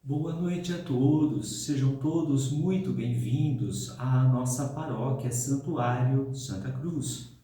Boa noite a todos, sejam todos muito bem-vindos à nossa paróquia Santuário Santa Cruz.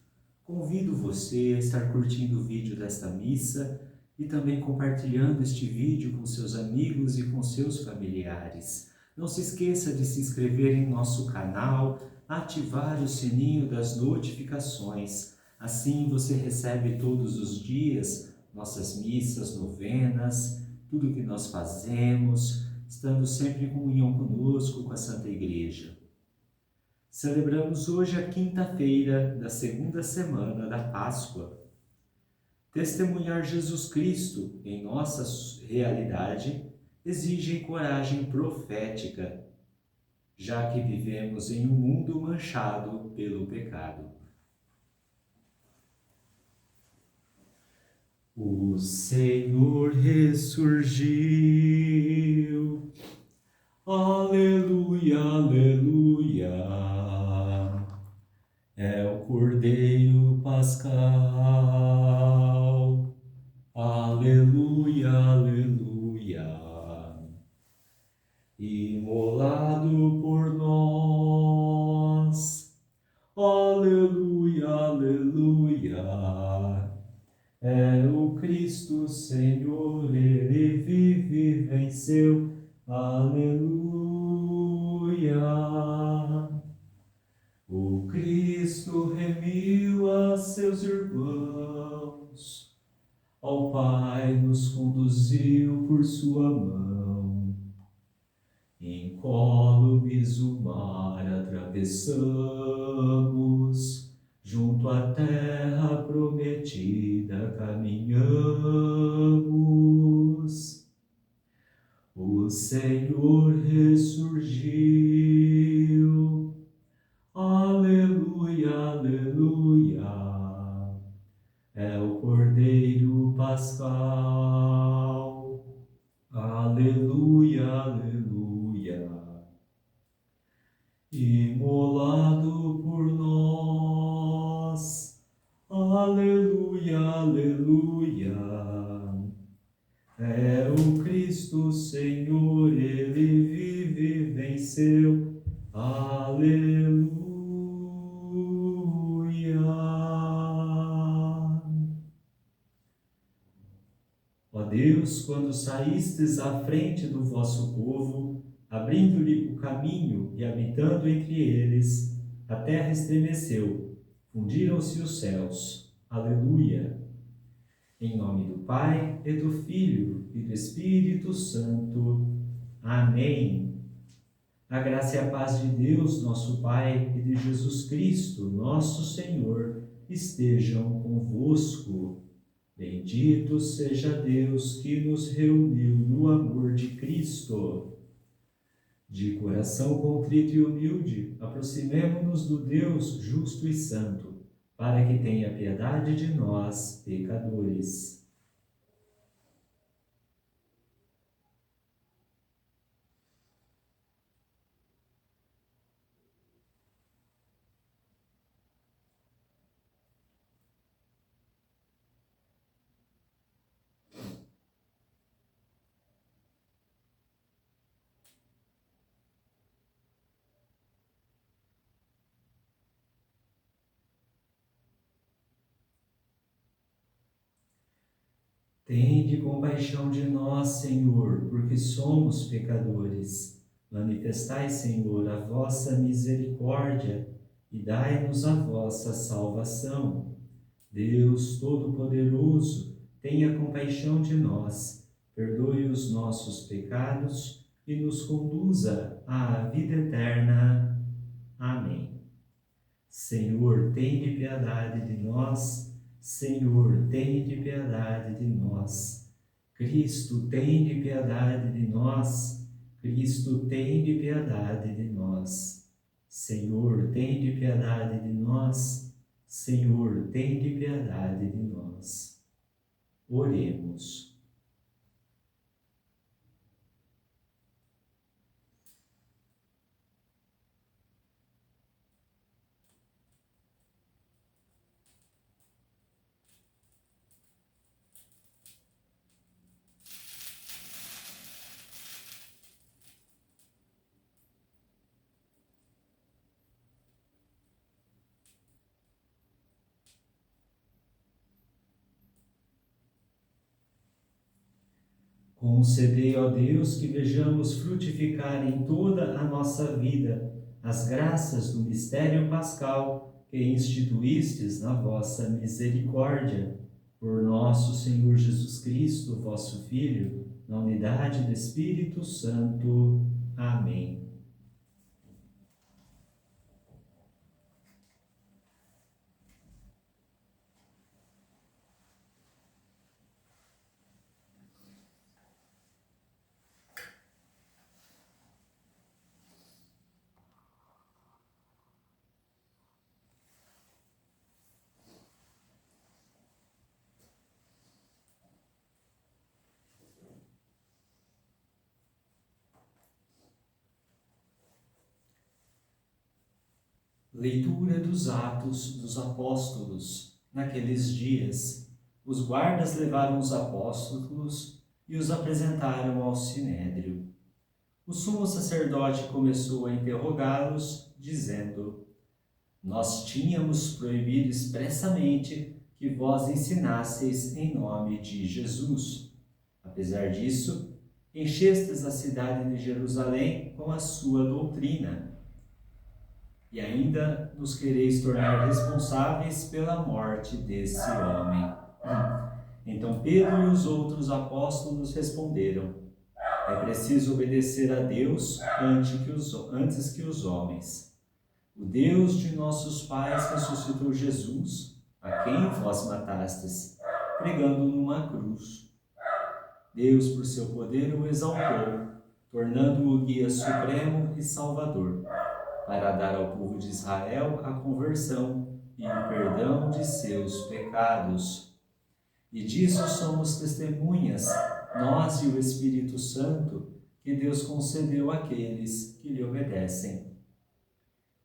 Convido você a estar curtindo o vídeo desta missa e também compartilhando este vídeo com seus amigos e com seus familiares. Não se esqueça de se inscrever em nosso canal, ativar o sininho das notificações. Assim você recebe todos os dias nossas missas, novenas, tudo que nós fazemos, estando sempre em comunhão conosco, com a Santa Igreja. Celebramos hoje a quinta-feira da segunda semana da Páscoa. Testemunhar Jesus Cristo em nossa realidade exige coragem profética, já que vivemos em um mundo manchado pelo pecado. O Senhor ressurgiu. Aleluia, aleluia. É o Cordeiro Pascal. Aleluia, aleluia. Imolado por nós. Aleluia, aleluia. É o Cristo Senhor, Ele vive e venceu. Aleluia. O Cristo remiu a seus irmãos, ao Pai nos conduziu por sua mão. Incólumes o mar atravessamos, junto à terra prometida caminhamos. O Senhor ressurgiu. Aleluia, aleluia. É o Cordeiro Pascal. Aleluia, aleluia. Imolado por nós. Aleluia, aleluia. É o Cristo Senhor, Ele vive e venceu. Aleluia. Ó Deus, quando saístes à frente do vosso povo, abrindo-lhe o caminho e habitando entre eles, a terra estremeceu, fundiram-se os céus. Aleluia. Em nome do Pai, e do Filho, e do Espírito Santo. Amém. A graça e a paz de Deus, nosso Pai, e de Jesus Cristo, nosso Senhor, estejam convosco. Bendito seja Deus que nos reuniu no amor de Cristo. De coração contrito e humilde, aproximemo-nos do Deus justo e santo, para que tenha piedade de nós, pecadores. Tende compaixão de nós, Senhor, porque somos pecadores. Manifestai, Senhor, a vossa misericórdia e dai-nos a vossa salvação. Deus Todo-Poderoso, tenha compaixão de nós, perdoe os nossos pecados e nos conduza à vida eterna. Amém. Senhor, tende piedade de nós. Senhor, tende piedade de nós. Cristo, tende piedade de nós. Cristo, tende piedade de nós. Senhor, tende piedade de nós. Senhor, tende piedade de nós. Oremos. Concedei, ó Deus, que vejamos frutificar em toda a nossa vida as graças do mistério pascal que instituístes na vossa misericórdia. Por nosso Senhor Jesus Cristo, vosso Filho, na unidade do Espírito Santo. Amém. Leitura dos Atos dos Apóstolos. Naqueles dias, os guardas levaram os apóstolos e os apresentaram ao sinédrio. O sumo sacerdote começou a interrogá-los, dizendo: Nós tínhamos proibido expressamente que vós ensinasseis em nome de Jesus. Apesar disso, enchestes a cidade de Jerusalém com a sua doutrina. E ainda nos quereis tornar responsáveis pela morte desse homem. Então Pedro e os outros apóstolos responderam: É preciso obedecer a Deus antes que os homens. O Deus de nossos pais ressuscitou Jesus, a quem vós matastes, pregando numa cruz. Deus, por seu poder, o exaltou, tornando-o guia supremo e salvador, para dar ao povo de Israel a conversão e o perdão de seus pecados. E disso somos testemunhas, nós e o Espírito Santo, que Deus concedeu àqueles que lhe obedecem.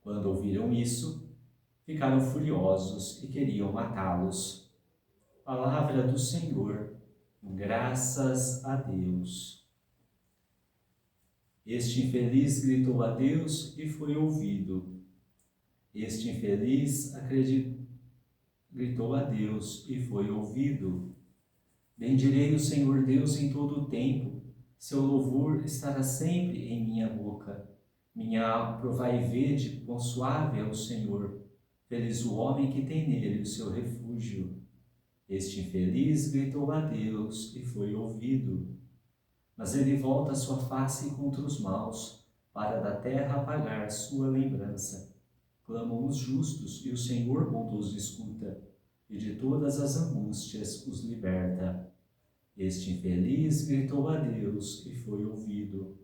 Quando ouviram isso, ficaram furiosos e queriam matá-los. Palavra do Senhor, graças a Deus. Este infeliz gritou a Deus e foi ouvido. Este infeliz gritou a Deus e foi ouvido. Bendirei o Senhor Deus em todo o tempo. Seu louvor estará sempre em minha boca. Minha provai e vede quão suave é o Senhor. Feliz o homem que tem nele o seu refúgio. Este infeliz gritou a Deus e foi ouvido. Mas ele volta a sua face contra os maus, para da terra apagar sua lembrança. Clamam os justos, e o Senhor bondoso escuta, e de todas as angústias os liberta. Este infeliz gritou a Deus e foi ouvido.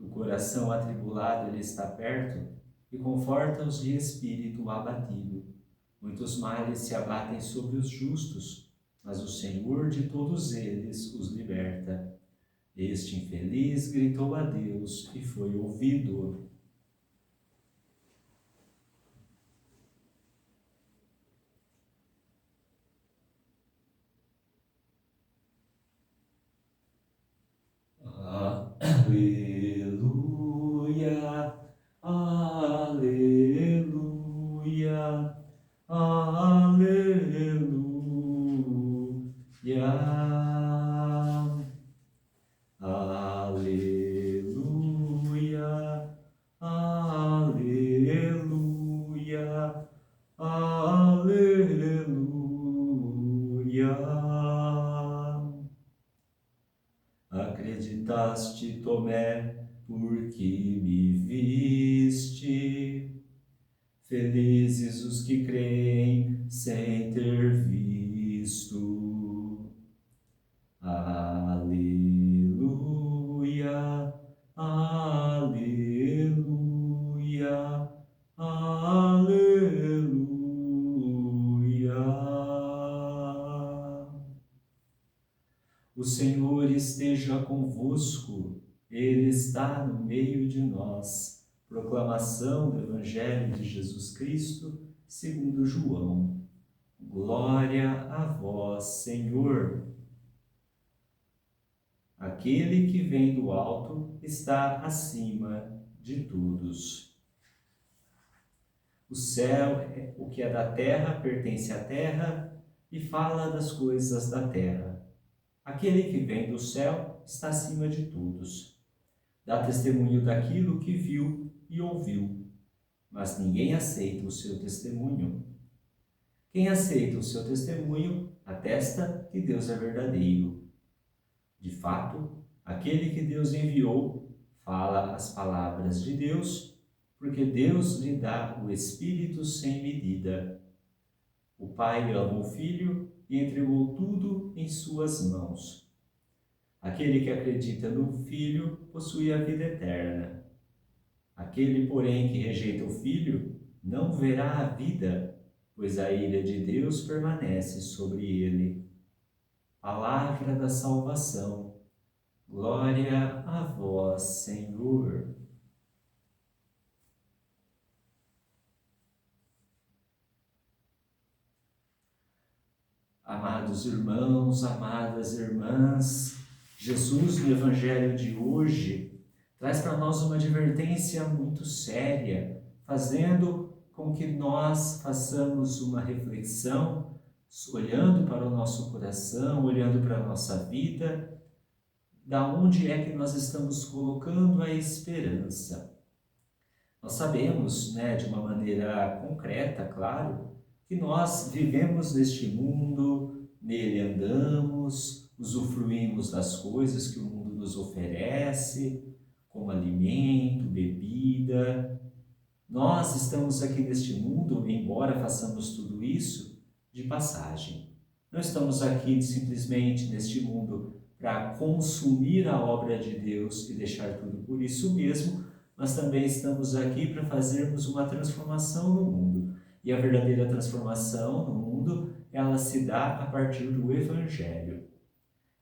O coração atribulado ele está perto, e conforta-os de espírito abatido. Muitos males se abatem sobre os justos, mas o Senhor de todos eles os liberta. Este infeliz gritou a Deus e foi ouvido. Aleluia, aleluia, aleluia. Aleluia, aleluia, aleluia. Acreditaste, Tomé, porque me viste. Felizes os que creem sem ter visto. Aleluia, aleluia, aleluia. O Senhor esteja convosco, Ele está no meio de nós. Proclamação do Evangelho de Jesus Cristo, segundo João. Glória a vós, Senhor. Aquele que vem do alto está acima de todos. O céu, o que é da terra, pertence à terra e fala das coisas da terra. Aquele que vem do céu está acima de todos. Dá testemunho daquilo que viu e ouviu, mas ninguém aceita o seu testemunho. Quem aceita o seu testemunho atesta que Deus é verdadeiro. De fato, aquele que Deus enviou fala as palavras de Deus, porque Deus lhe dá o Espírito sem medida. O Pai ama o Filho e entregou tudo em suas mãos. Aquele que acredita no Filho possui a vida eterna. Aquele, porém, que rejeita o Filho não verá a vida, pois a ira de Deus permanece sobre ele. Palavra da salvação. Glória a vós, Senhor. Amados irmãos, amadas irmãs, Jesus, no Evangelho de hoje, traz para nós uma advertência muito séria, fazendo com que nós façamos uma reflexão, olhando para o nosso coração, olhando para a nossa vida, da onde é que nós estamos colocando a esperança. Nós sabemos, de uma maneira concreta, claro, que nós vivemos neste mundo, nele andamos, usufruímos das coisas que o mundo nos oferece, como alimento, bebida. Nós estamos aqui neste mundo, embora façamos tudo isso, de passagem. Não estamos aqui simplesmente neste mundo para consumir a obra de Deus e deixar tudo por isso mesmo, mas também estamos aqui para fazermos uma transformação no mundo. E a verdadeira transformação no mundo, ela se dá a partir do Evangelho.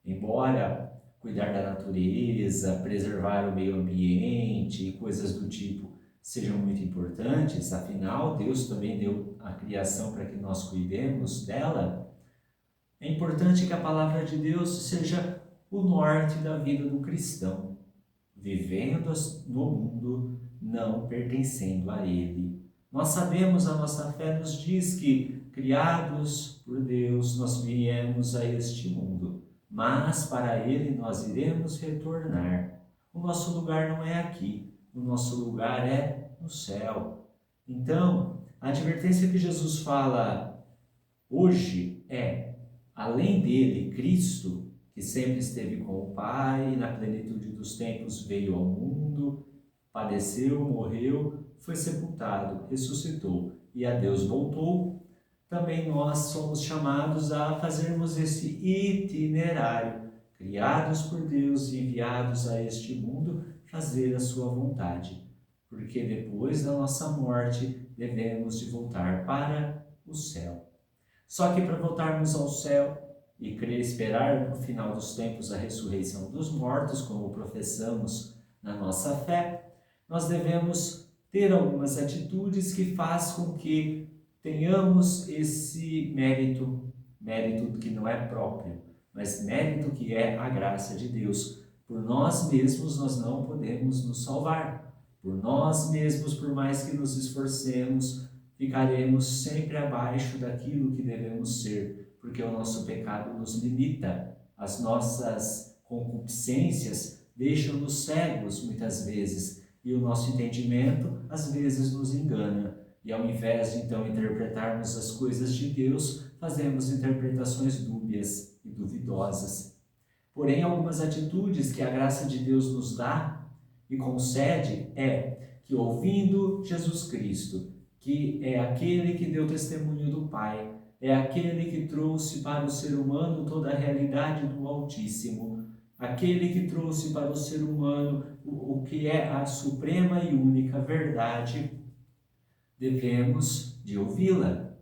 Embora cuidar da natureza, preservar o meio ambiente e coisas do tipo sejam muito importantes, afinal, Deus também deu a criação para que nós cuidemos dela, é importante que a palavra de Deus seja o norte da vida do cristão, vivendo no mundo, não pertencendo a ele. Nós sabemos, a nossa fé nos diz que, criados por Deus, nós viemos a este mundo, mas para ele nós iremos retornar. O nosso lugar não é aqui, o nosso lugar é no céu. Então, a advertência que Jesus fala hoje é, além dele, Cristo, que sempre esteve com o Pai, e na plenitude dos tempos veio ao mundo, padeceu, morreu, foi sepultado, ressuscitou e a Deus voltou, também nós somos chamados a fazermos esse itinerário, criados por Deus e enviados a este mundo, fazer a sua vontade, porque depois da nossa morte devemos de voltar para o céu. Só que para voltarmos ao céu e esperar no final dos tempos a ressurreição dos mortos, como professamos na nossa fé, nós devemos ter algumas atitudes que faz com que tenhamos esse mérito que não é próprio, mas mérito que é a graça de Deus. Por nós mesmos nós não podemos nos salvar. Por nós mesmos, por mais que nos esforcemos, ficaremos sempre abaixo daquilo que devemos ser, porque o nosso pecado nos limita, as nossas concupiscências deixam-nos cegos muitas vezes, e o nosso entendimento às vezes nos engana. E ao invés de então interpretarmos as coisas de Deus, fazemos interpretações dúbias e duvidosas. Porém, algumas atitudes que a graça de Deus nos dá e concede é que, ouvindo Jesus Cristo, que é aquele que deu testemunho do Pai, é aquele que trouxe para o ser humano toda a realidade do Altíssimo, aquele que trouxe para o ser humano o que é a suprema e única verdade, devemos de ouvi-la.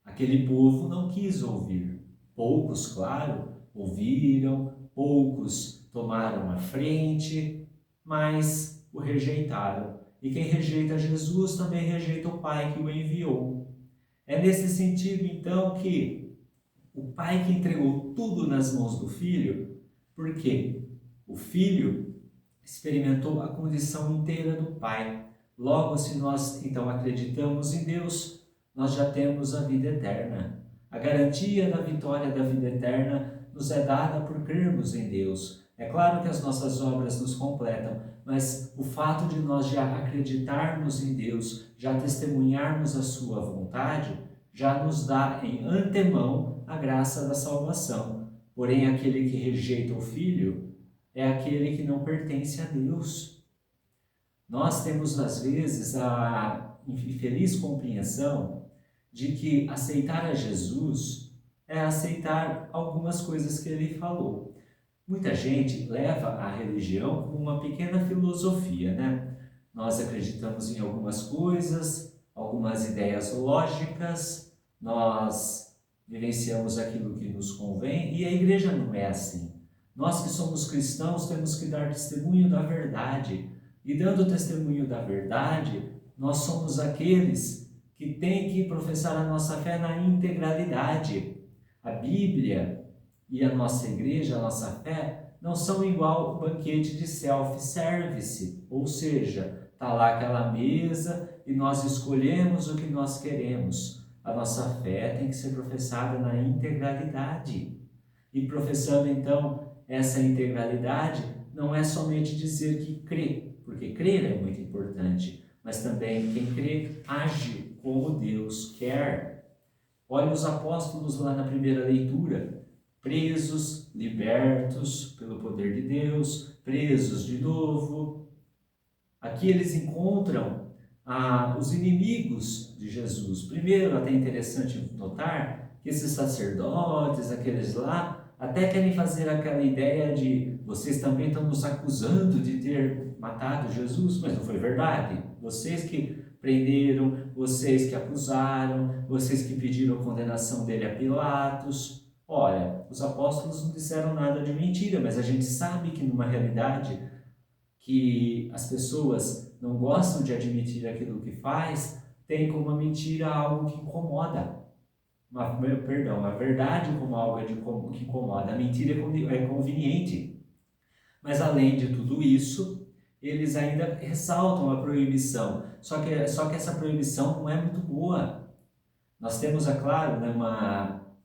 Aquele povo não quis ouvir. Poucos, claro, ouviram, poucos tomaram a frente, mas o rejeitaram. E quem rejeita Jesus também rejeita o Pai que o enviou. É nesse sentido, então, que o Pai que entregou tudo nas mãos do Filho, porque o Filho experimentou a condição inteira do Pai. Logo, se nós então acreditamos em Deus, nós já temos a vida eterna. A garantia da vitória da vida eterna nos é dada por crermos em Deus. É claro que as nossas obras nos completam, mas o fato de nós já acreditarmos em Deus, já testemunharmos a sua vontade, já nos dá em antemão a graça da salvação. Porém, aquele que rejeita o Filho é aquele que não pertence a Deus. Nós temos, às vezes, a infeliz compreensão de que aceitar a Jesus é aceitar algumas coisas que ele falou. Muita gente leva a religião como uma pequena filosofia, né? Nós acreditamos em algumas coisas, algumas ideias lógicas, nós vivenciamos aquilo que nos convém e a igreja não é assim. Nós que somos cristãos temos que dar testemunho da verdade e dando testemunho da verdade, nós somos aqueles que têm que professar a nossa fé na integralidade. A Bíblia e a nossa igreja, a nossa fé, não são igual o banquete de self-service, ou seja, está lá aquela mesa e nós escolhemos o que nós queremos. A nossa fé tem que ser professada na integralidade. E professando então essa integralidade, não é somente dizer que crê, porque crer é muito importante, mas também quem crê age como Deus quer. Olha os apóstolos lá na primeira leitura, presos, libertos pelo poder de Deus, presos de novo. Aqui eles encontram os inimigos de Jesus. Primeiro, até interessante notar que esses sacerdotes, aqueles lá, até querem fazer aquela ideia de vocês também estão nos acusando de ter matado Jesus, mas não foi verdade. Vocês que prenderam, vocês que acusaram, vocês que pediram a condenação dele a Pilatos. Olha, os apóstolos não disseram nada de mentira, mas a gente sabe que numa realidade que as pessoas não gostam de admitir aquilo que faz, tem como uma mentira algo que incomoda. A verdade como algo que incomoda, a mentira é conveniente. Mas além de tudo isso, eles ainda ressaltam a proibição. Só que essa proibição não é muito boa. Nós temos, é claro, né,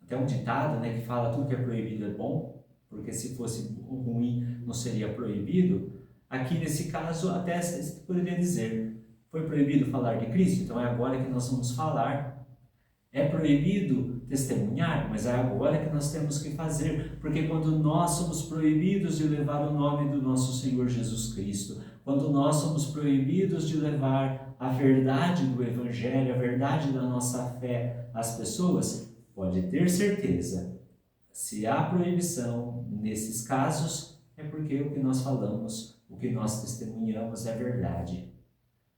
até um ditado, né, que fala tudo que é proibido é bom, porque se fosse ruim não seria proibido. Aqui nesse caso até se poderia dizer, foi proibido falar de Cristo, então é agora que nós vamos falar. É proibido testemunhar, mas é agora que nós temos que fazer, porque quando nós somos proibidos de levar o nome do nosso Senhor Jesus Cristo, quando nós somos proibidos de levar a verdade do Evangelho, a verdade da nossa fé às pessoas, pode ter certeza, se há proibição nesses casos, é porque o que nós falamos, o que nós testemunhamos é verdade.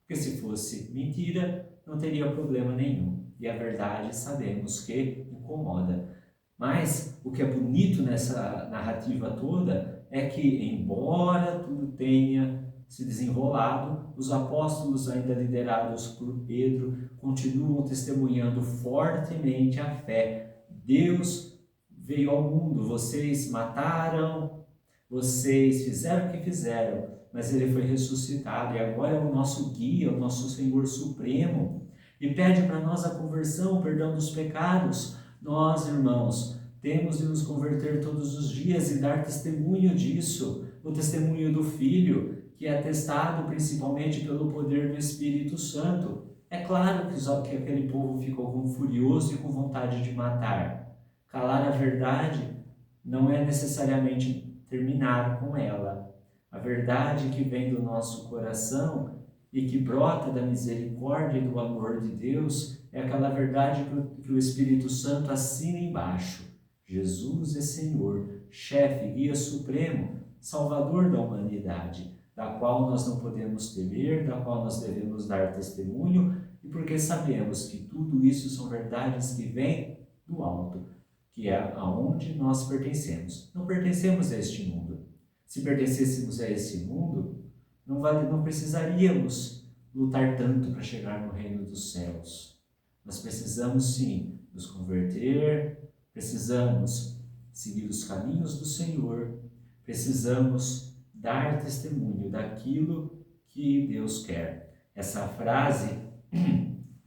Porque se fosse mentira, não teria problema nenhum. E a verdade sabemos que incomoda. Mas o que é bonito nessa narrativa toda é que, embora tudo tenha se desenrolado, os apóstolos, ainda liderados por Pedro, continuam testemunhando fortemente a fé. Deus veio ao mundo, vocês mataram, vocês fizeram o que fizeram, mas ele foi ressuscitado e agora é o nosso guia, o nosso Senhor Supremo. E pede para nós a conversão, o perdão dos pecados. Nós, irmãos, temos de nos converter todos os dias e dar testemunho disso, o testemunho do Filho, que é atestado principalmente pelo poder do Espírito Santo. É claro que aquele povo ficou furioso e com vontade de matar. Calar a verdade não é necessariamente terminar com ela. A verdade que vem do nosso coração e que brota da misericórdia e do amor de Deus, é aquela verdade que o Espírito Santo assina embaixo. Jesus é Senhor, chefe, guia supremo, salvador da humanidade, da qual nós não podemos temer, da qual nós devemos dar testemunho, e porque sabemos que tudo isso são verdades que vêm do alto, que é aonde nós pertencemos. Não pertencemos a este mundo. Se pertencêssemos a esse mundo, não precisaríamos lutar tanto para chegar no reino dos céus. Nós precisamos sim nos converter, precisamos seguir os caminhos do Senhor, precisamos dar testemunho daquilo que Deus quer. Essa frase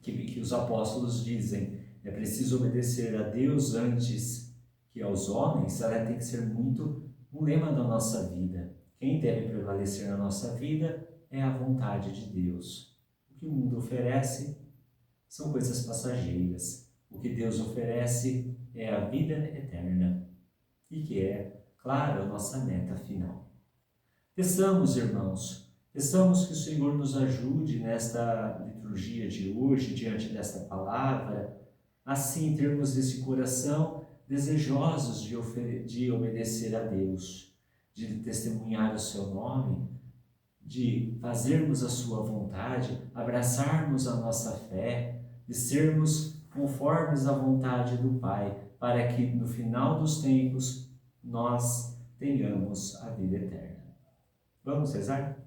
que os apóstolos dizem, é preciso obedecer a Deus antes que aos homens, ela tem que ser muito um lema da nossa vida. Quem deve prevalecer na nossa vida é a vontade de Deus. O que o mundo oferece são coisas passageiras. O que Deus oferece é a vida eterna e que é, claro, a nossa meta final. Peçamos, irmãos, peçamos que o Senhor nos ajude nesta liturgia de hoje, diante desta palavra, assim termos esse coração desejosos de obedecer a Deus, de testemunhar o seu nome, de fazermos a sua vontade, abraçarmos a nossa fé, de sermos conformes à vontade do Pai, para que no final dos tempos nós tenhamos a vida eterna. Vamos rezar?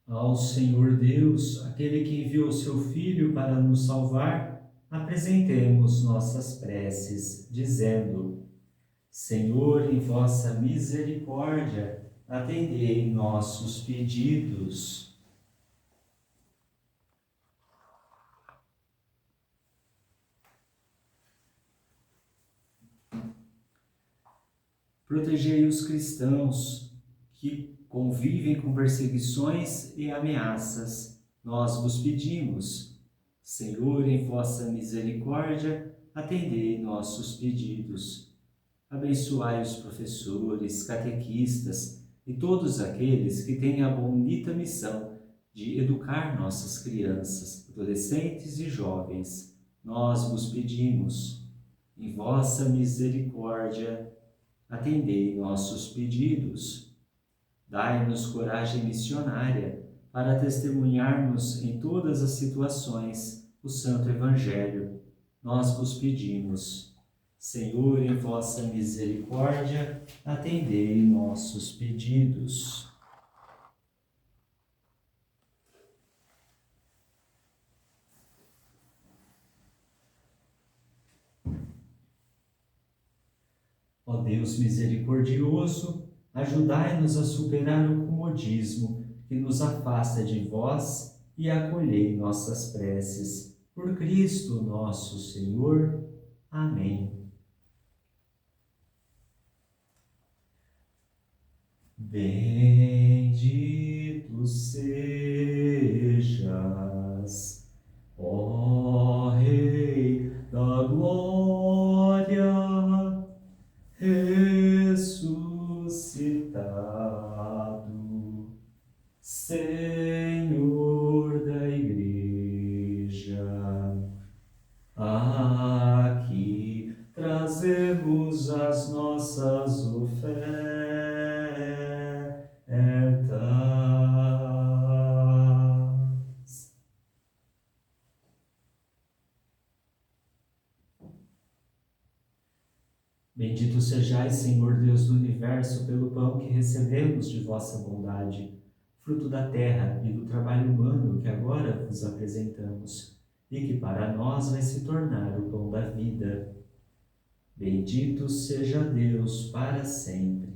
Ao Senhor Deus, aquele que enviou seu Filho para nos salvar, apresentemos nossas preces, dizendo: Senhor, em vossa misericórdia, atendei nossos pedidos. Protegei os cristãos que convivem com perseguições e ameaças. Nós vos pedimos, Senhor, em vossa misericórdia, atendei nossos pedidos. Abençoai os professores, catequistas e todos aqueles que têm a bonita missão de educar nossas crianças, adolescentes e jovens. Nós vos pedimos, em vossa misericórdia, atendei nossos pedidos. Dai-nos coragem missionária para testemunharmos em todas as situações o Santo Evangelho. Nós vos pedimos, Senhor, em vossa misericórdia, atendei nossos pedidos. Ó Deus misericordioso, ajudai-nos a superar o comodismo que nos afasta de vós e acolhei nossas preces. Por Cristo nosso Senhor. Amém. Bendito sejas, ó Rei da glória, ressuscitado, Senhor da Igreja. Aqui trazemos as nossas ofertas Bendito sejais, Senhor Deus do universo, pelo pão que recebemos de vossa bondade, fruto da terra e do trabalho humano que agora vos apresentamos, e que para nós vai se tornar o pão da vida. Bendito seja Deus para sempre.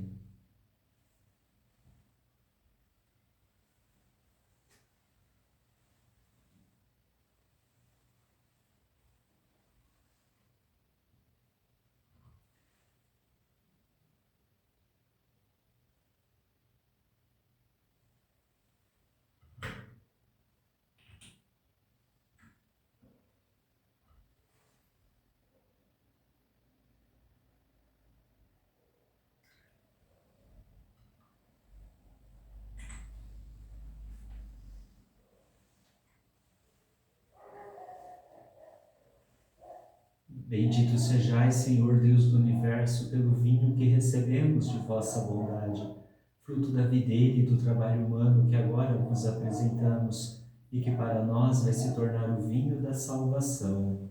Bendito sejais, Senhor Deus do universo, pelo vinho que recebemos de vossa bondade, fruto da videira e do trabalho humano que agora vos apresentamos, e que para nós vai se tornar o vinho da salvação.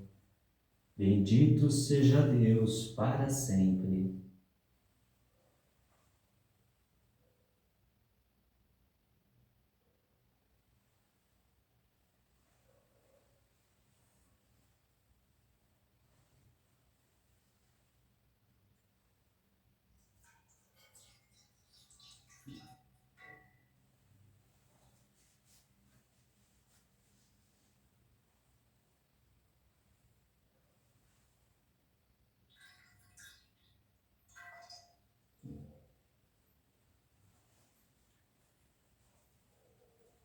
Bendito seja Deus para sempre.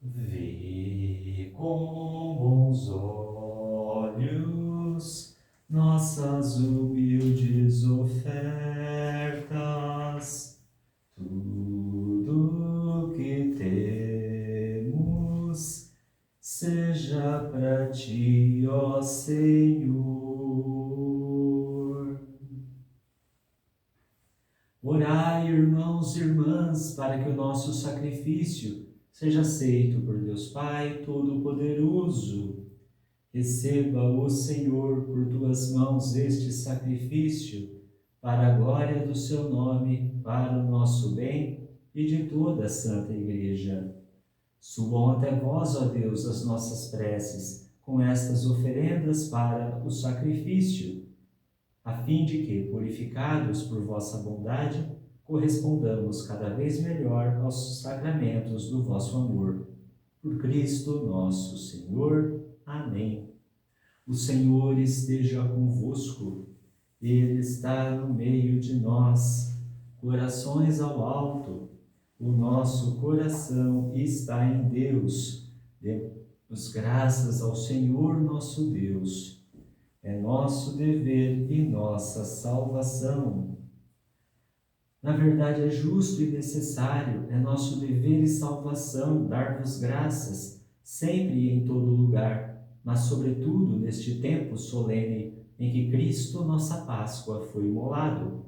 Vê com bons olhos nossas humildes ofertas, tudo que temos seja para ti, ó Senhor. Orai, irmãos e irmãs, para que o nosso sacrifício seja aceito por Deus Pai Todo-Poderoso. Receba, ó Senhor, por tuas mãos este sacrifício, para a glória do seu nome, para o nosso bem e de toda a Santa Igreja. Subam até vós, ó Deus, as nossas preces, com estas oferendas para o sacrifício, a fim de que, purificados por vossa bondade, correspondamos cada vez melhor aos sacramentos do vosso amor. Por Cristo nosso Senhor. Amém. O Senhor esteja convosco, Ele está no meio de nós. Corações ao alto, o nosso coração está em Deus. Demos graças ao Senhor nosso Deus. É nosso dever e nossa salvação. Na verdade, é justo e necessário, é nosso dever e salvação dar-vos graças, sempre e em todo lugar, mas sobretudo neste tempo solene em que Cristo, nossa Páscoa, foi imolado.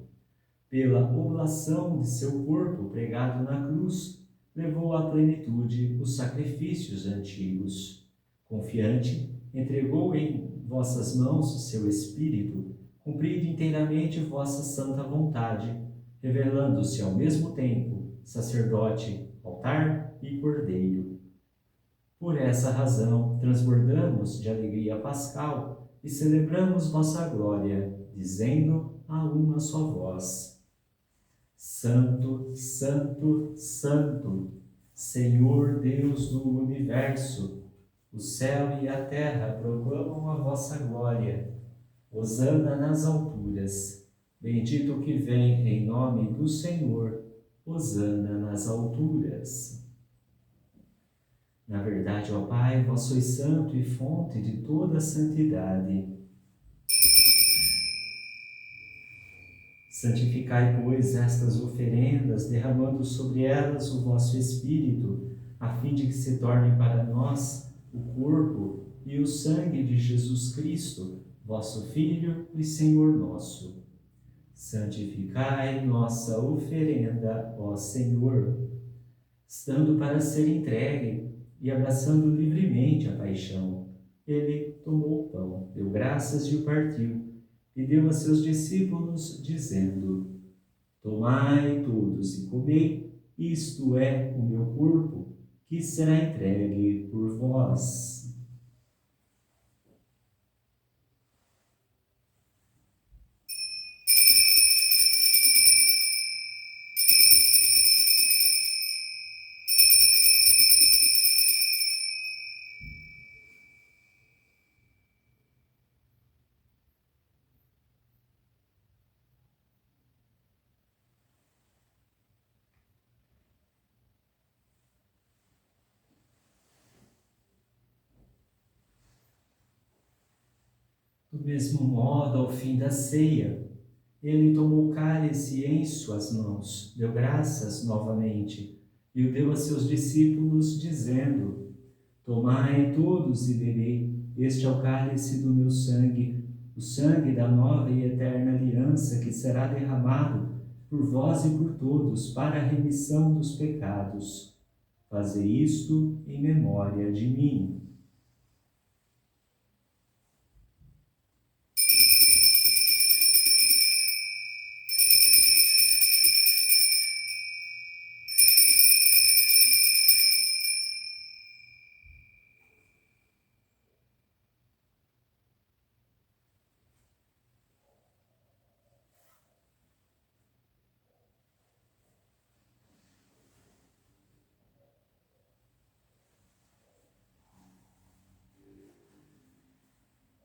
Pela oblação de seu corpo pregado na cruz, levou à plenitude os sacrifícios antigos. Confiante, entregou em vossas mãos o seu Espírito, cumprindo inteiramente vossa santa vontade, revelando-se ao mesmo tempo sacerdote, altar e cordeiro. Por essa razão, transbordamos de alegria pascal e celebramos vossa glória, dizendo a uma só voz: Santo, Santo, Santo, Senhor Deus do universo, o céu e a terra proclamam a vossa glória. Hosana nas alturas. Bendito o que vem em nome do Senhor. Hosana nas alturas. Na verdade, ó Pai, vós sois santo e fonte de toda a santidade. Santificai, pois, estas oferendas, derramando sobre elas o vosso Espírito, a fim de que se tornem para nós o corpo e o sangue de Jesus Cristo, vosso Filho e Senhor nosso. Santificai nossa oferenda, ó Senhor, estando para ser entregue e abraçando livremente a paixão. Ele tomou o pão, deu graças e o partiu, e deu a seus discípulos, dizendo: Tomai todos e comei, isto é o meu corpo, que será entregue por vós. Do mesmo modo, ao fim da ceia, ele tomou o cálice em suas mãos, deu graças novamente e o deu a seus discípulos, dizendo: Tomai todos e bebei, este é o cálice do meu sangue, o sangue da nova e eterna aliança que será derramado por vós e por todos para a remissão dos pecados. Fazei isto em memória de mim.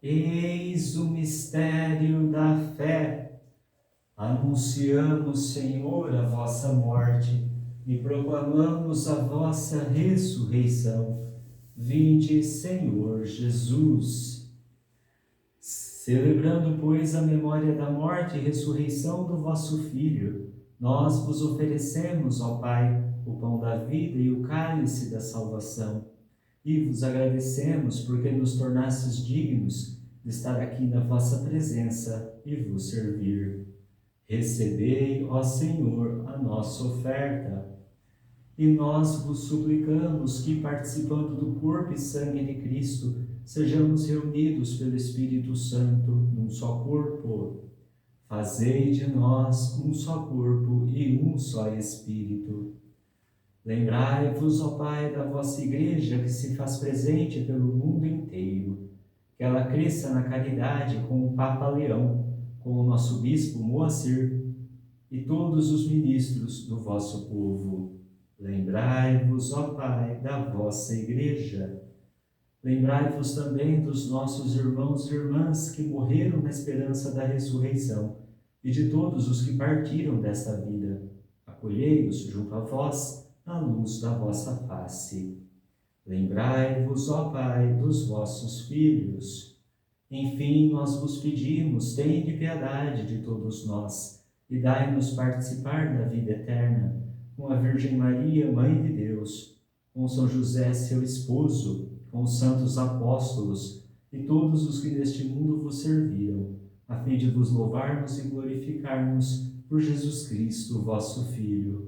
Eis o mistério da fé. Anunciamos, Senhor, a vossa morte e proclamamos a vossa ressurreição. Vinde, Senhor Jesus. Celebrando, pois, a memória da morte e ressurreição do vosso Filho, nós vos oferecemos, ó Pai, o pão da vida e o cálice da salvação. E vos agradecemos porque nos tornastes dignos de estar aqui na vossa presença e vos servir. Recebei, ó Senhor, a nossa oferta. E nós vos suplicamos que, participando do corpo e sangue de Cristo, sejamos reunidos pelo Espírito Santo num só corpo. Fazei de nós um só corpo e um só Espírito. Lembrai-vos, ó Pai, da vossa Igreja que se faz presente pelo mundo inteiro. Que ela cresça na caridade com o Papa Leão, com o nosso Bispo Moacir e todos os ministros do vosso povo. Lembrai-vos, ó Pai, da vossa Igreja. Lembrai-vos também dos nossos irmãos e irmãs que morreram na esperança da ressurreição e de todos os que partiram desta vida. Acolhei-os junto a vós, à luz da vossa face. Lembrai-vos, ó Pai, dos vossos filhos. Enfim, nós vos pedimos, tende piedade de todos nós e dai-nos participar da vida eterna, com a Virgem Maria, Mãe de Deus, com São José, seu esposo, com os santos apóstolos e todos os que neste mundo vos serviram, a fim de vos louvarmos e glorificarmos por Jesus Cristo, vosso Filho.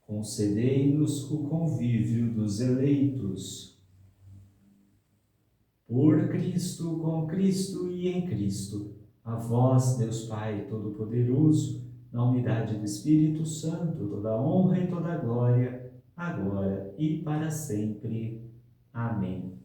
Concedei-nos o convívio dos eleitos. Por Cristo, com Cristo e em Cristo, a vós, Deus Pai Todo-Poderoso, na unidade do Espírito Santo, toda honra e toda glória, agora e para sempre. Amém.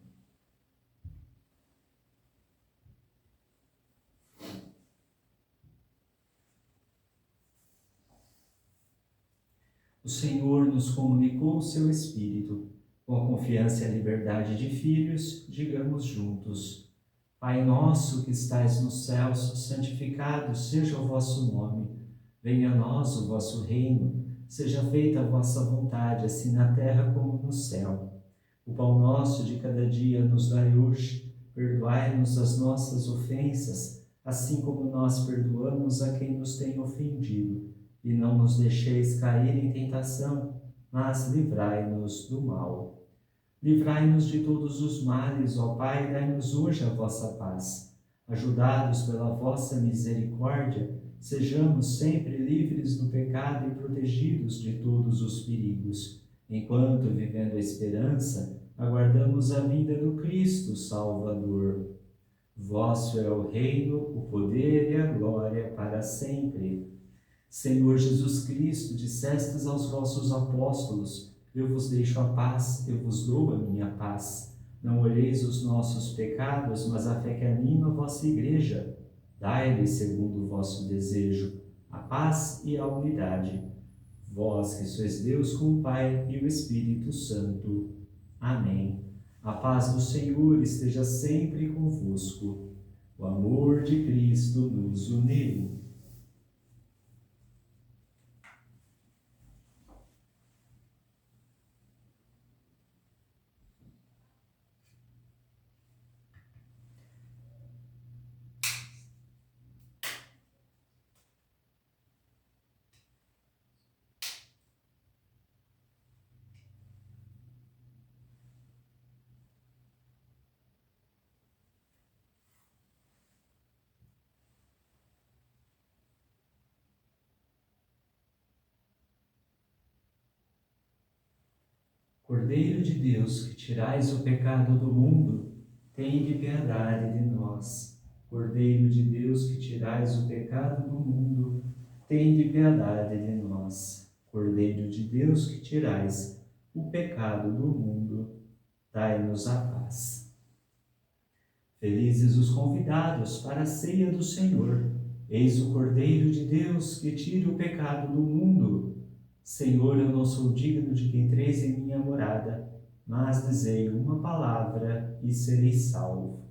O Senhor nos comunicou o seu Espírito. Com a confiança e a liberdade de filhos, digamos juntos: Pai nosso que estais nos céus, santificado seja o vosso nome. Venha a nós o vosso reino. Seja feita a vossa vontade, assim na terra como no céu. O pão nosso de cada dia nos dai hoje. Perdoai-nos as nossas ofensas, assim como nós perdoamos a quem nos tem ofendido. E não nos deixeis cair em tentação, mas livrai-nos do mal. Livrai-nos de todos os males, ó Pai, e dai-nos hoje a vossa paz. Ajudados pela vossa misericórdia, sejamos sempre livres do pecado e protegidos de todos os perigos, enquanto, vivendo a esperança, aguardamos a vinda do Cristo Salvador. Vosso é o reino, o poder e a glória para sempre. Senhor Jesus Cristo, dissestes aos vossos apóstolos: eu vos deixo a paz, eu vos dou a minha paz. Não olheis os nossos pecados, mas a fé que anima a vossa igreja. Dai-lhe, segundo o vosso desejo, a paz e a unidade. Vós que sois Deus com o Pai e o Espírito Santo. Amém. A paz do Senhor esteja sempre convosco. O amor de Cristo nos uniu. Cordeiro de Deus, que tirais o pecado do mundo, tende piedade de nós. Cordeiro de Deus, que tirais o pecado do mundo, tende piedade de nós. Cordeiro de Deus, que tirais o pecado do mundo, dai-nos a paz. Felizes os convidados para a ceia do Senhor. Eis o Cordeiro de Deus, que tira o pecado do mundo. Senhor, eu não sou digno de que entreis em minha morada, mas dizei uma palavra e serei salvo.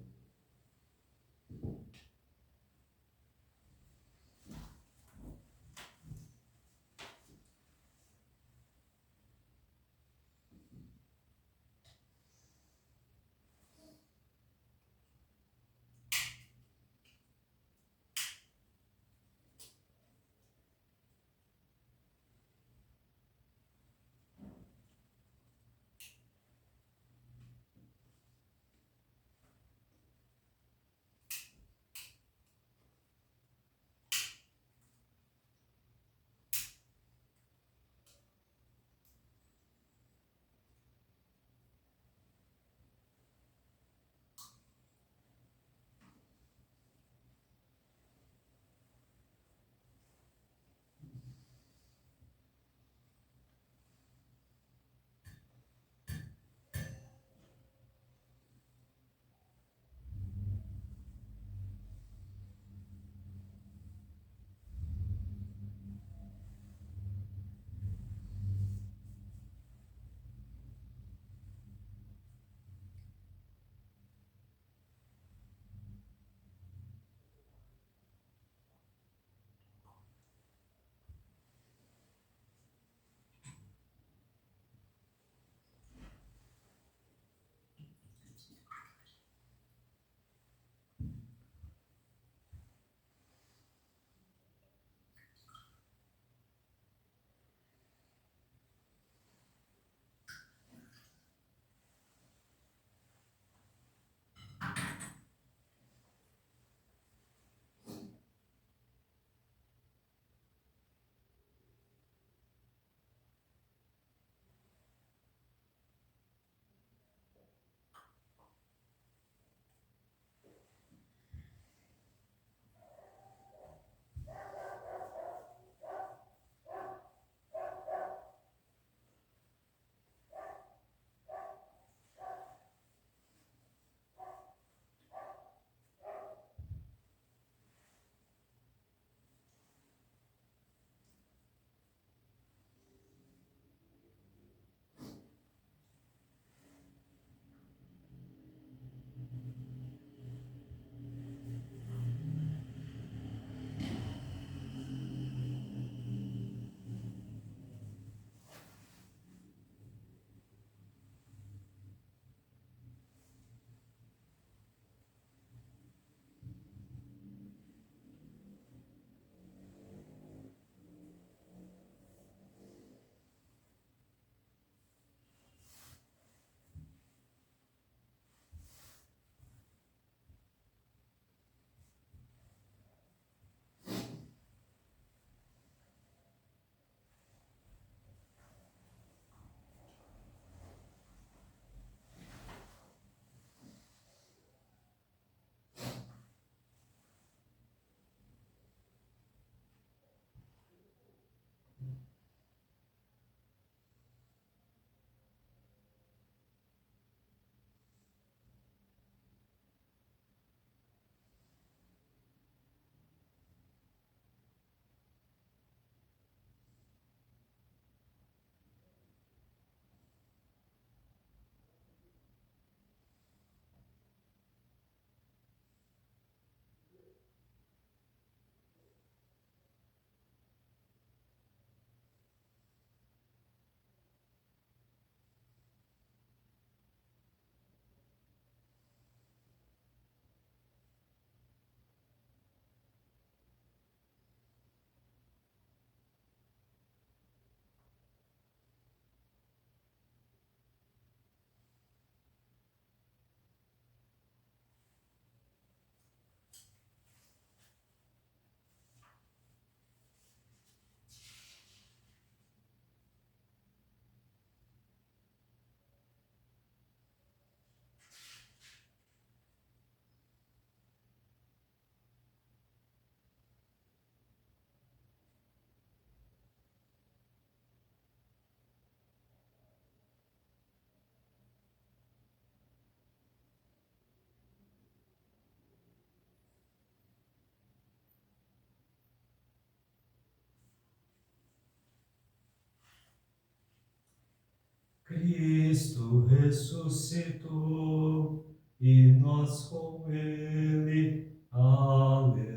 Cristo ressuscitou e nós com Ele. Aleluia,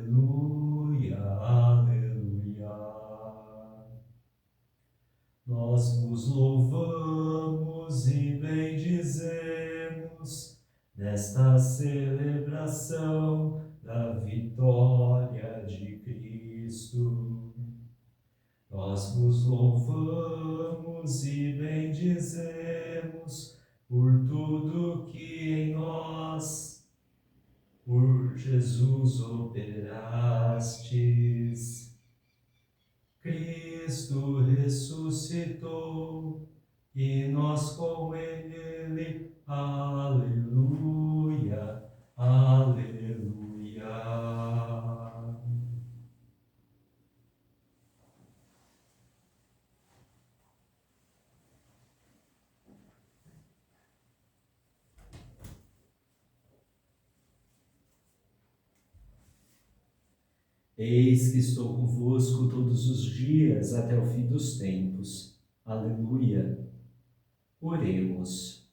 aleluia. Nós vos louvamos e bendizemos nesta celebração da vitória de Cristo. Nós vos louvamos e bendizemos por tudo que em nós, por Jesus operastes. Cristo ressuscitou e nós com Ele. Aleluia, aleluia. Eis que estou convosco todos os dias até o fim dos tempos. Aleluia. Oremos.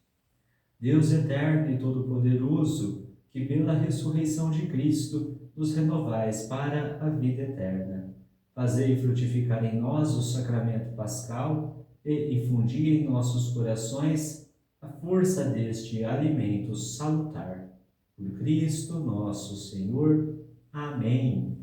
Deus eterno e todo-poderoso, que pela ressurreição de Cristo nos renovais para a vida eterna. Fazei frutificar em nós o sacramento pascal e infundi em nossos corações a força deste alimento salutar. Por Cristo nosso Senhor. Amém.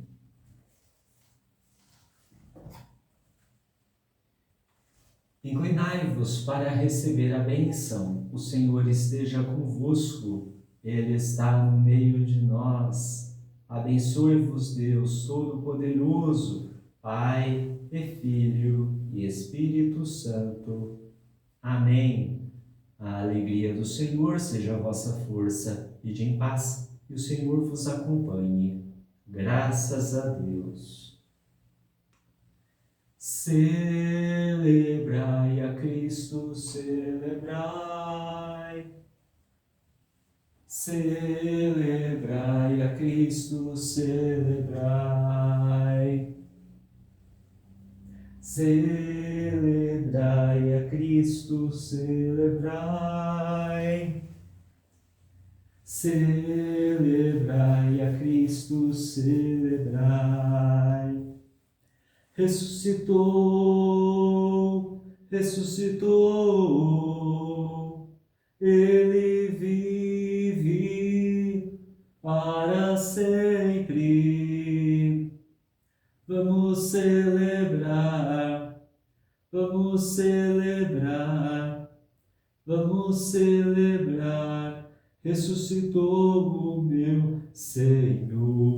Inclinai-vos para receber a bênção. O Senhor esteja convosco. Ele está no meio de nós. Abençoe-vos Deus Todo-Poderoso, Pai e Filho e Espírito Santo. Amém. A alegria do Senhor seja a vossa força. Ide em paz, e o Senhor vos acompanhe. Graças a Deus. Celebrai a Cristo, celebrai. Celebrai a Cristo, celebrai. Celebrai a Cristo, celebrai. Celebrai a Cristo, celebrai. Ressuscitou, ressuscitou, Ele vive para sempre. Vamos celebrar, vamos celebrar, vamos celebrar. Ressuscitou o meu Senhor.